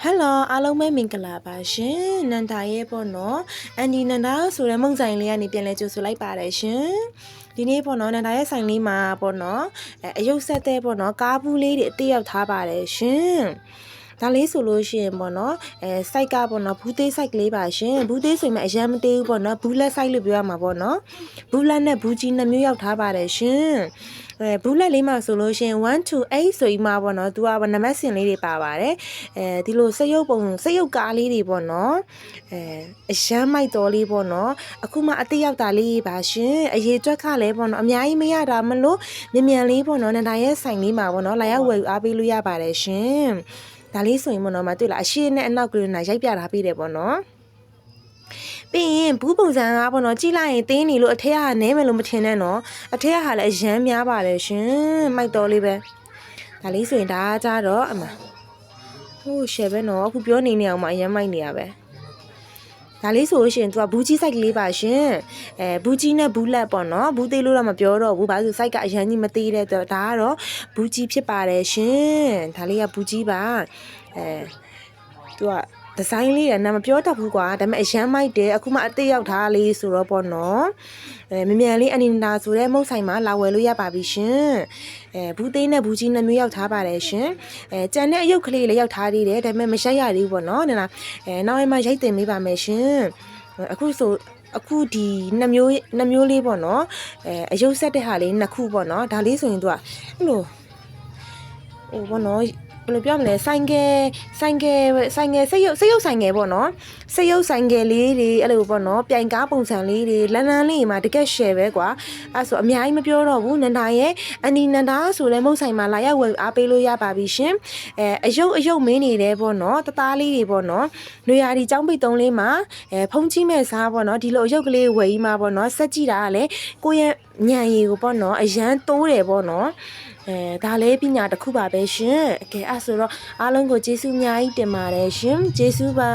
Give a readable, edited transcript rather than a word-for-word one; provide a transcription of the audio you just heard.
Hello အားလုံးပဲမင်္ဂလာပါရှင်နန္ဒာရဲ့ပေါ့နော်အန်ဒီနန္ဒာဆိုတဲ့မုံဆိုင်လေးကနေပြန်လဲကြိုဆိုလိုက်ပါတယ်ရှင်ဒီနေ့ပေါ့နော်နန္ဒာရဲ့ဆိုင်လေးမှာပေါ့နော်အယုတ်ဆက်တဲ့ပေါ့နော်ကားဘူးလေးတွေအသေးရောက်ထားပါတယ်ရှင်ဒါလေးဆိုလို့ရှိရင်ပေါ့နော်စိုက်ကပေါ့နော်ဘူးသေးစိုက်ကလေးပါရှင်ဘူးသေးဆိုရင်အရန်မသေးဘူးပေါ့နော်ဘူးလက်စိုက်လို့ပြောရမှာပေါ့နော်ဘူးလက်နဲ့ဘူးကြီးနှစ်မျိုးရောက်ထားပါတယ်ရှင်ဘူးလက်လေးမှာဆိုလို့ရှိရင်1 to 8ဆိုပြီးမှပေါ့နော်သူကနံပါတ်စင်လေးတွေပါပါတယ်ဒီလိုစက်ရုပ်ကားလေးတွေပေါ့နော်အရန်မိုက်တော်လေးပေါ့နော်အခုမှအသေးရောက်တာလေးပါရှင်အရေးတွက်ခလည်းပေါ့နော်အများကြီးမရတာမလို့မြန်လေးပေါ့နော်နန္ဒာရဲ့ဆိုင်လေးမှာပေါ့နော်လာရောက်ဝယ်အားပေးလို့ရပါတယ်ရှင်ဒါလေးဆိုရင်ပေါ့နော်မတွေ့လားအရှိနဲ့အနောက်ကလေးနဲ့ရိုက်ပြထားပေးတယ်ပေါ့နော်ပြီးရင်ဘူးပုံစံကပေါ့နော်ကြည့်လိုက်ရင်တင်းနေလို့အထက်ကနဲမယ်လို့မထင်နဲ့နော်အထက်ကလည်းအရန်များပါတယ်ရှင်မိုက်တော်လေးပဲဒါလေးဆိုရင်ဒါကြတော့အမဟိုရှယ်ပဲနော်အခုပြောနေအောင်မှအရန်မိုက်နေရပဲဒါလေးဆိုရှင်သူကဘူးကြီးစိုက်ကလေးပါရှင်ဘူးကြီးနဲ့ဘူးလက်ပေါ့နော်ဘူးသေးလို့တော့မပြောတော့ဘူးဘာလို့စိုက်ကအရန်ကြီးမသေးတဲ့ဒါကတော့ဘူးကြီးဖြစ်ပါတယ်ရှင်ဒါလေးကဘူးကြီးပါသူကဒီဇိုင်းလေးကနာမပြောတတ်ဘူးကွာဒါပေမဲ့အရန်မိုက်တယ်အခုမှအသေးရောက်ထားလေးဆိုတော့ပေါ့နော်မြန်လေးအနီနာဆိုတဲ့မုတ်ဆိုင်မှာလာဝယ်လို့ရပါပြီရှင်ဘူးသေးနဲ့ဘူးကြီးနှစ်မျိုးရောက်ထားပါတယ်ရှင်ကြံတဲ့အယုတ်ကလေးလည်းရောက်ထားသေးတယ်ဒါပေမဲ့မရိုက်ရသေးဘူးပေါ့နော်နောက်ရက်မှရိုက်တင်ပေးပါမယ်ရှင်အခုဒီနှစ်မျိုးလေးပေါ့နော်အယုတ်ဆက်တဲ့ဟာလေးနှစ်ခုပေါ့နော်ဒါလေးဆိုရင်သူကအဲ့လိုဟိုပေါ့နော်ဘယ်လိုပြောမလဲဆိုင်ကယ်စိတ်ရုပ်ဆိုင်ကယ်ပေါ့နော်စိတ်ရုပ်ဆိုင်ကယ်လေးတွေအဲ့လိုပေါ့နော်ပြိုင်ကားပုံစံလေးတွေလန်းလေးမှာတကက် share ပဲကွာအဲ့ဆိုအများကြီးမပြောတော့ဘူးနန္ဒာရဲ့အနီနန္ဒာဆိုလဲမုတ်ဆိုင်မှာလာရောက်ဝယ်အားပေးလို့ရပါပြီရှင်အယုတ်မင်းနေတယ်ပေါ့နော်တသားလေးတွေပေါ့နော်နွေရာဒီចောင်းပိတ်သုံးလေးမှာဖုံးကြီးမဲ့စားပေါ့နော်ဒီလိုအယုတ်ကလေးဝယ်ကြီးမှာပေါ့နော်ဆက်ကြည့်တာကလည်းကိုယ့်ရဲ့ညံရည်ကိုပေါ့နော်အရန်တိုးတယ်ပေါ့နော်ဒါလည်းပညာတစ်ခုပါပဲရှင်အကယ်အဲ့ဆိုတော့အားလုံးကိုကျေးဇူးအများကြီးတင်ပါတယ်ရှင်ကျေးဇူးပါ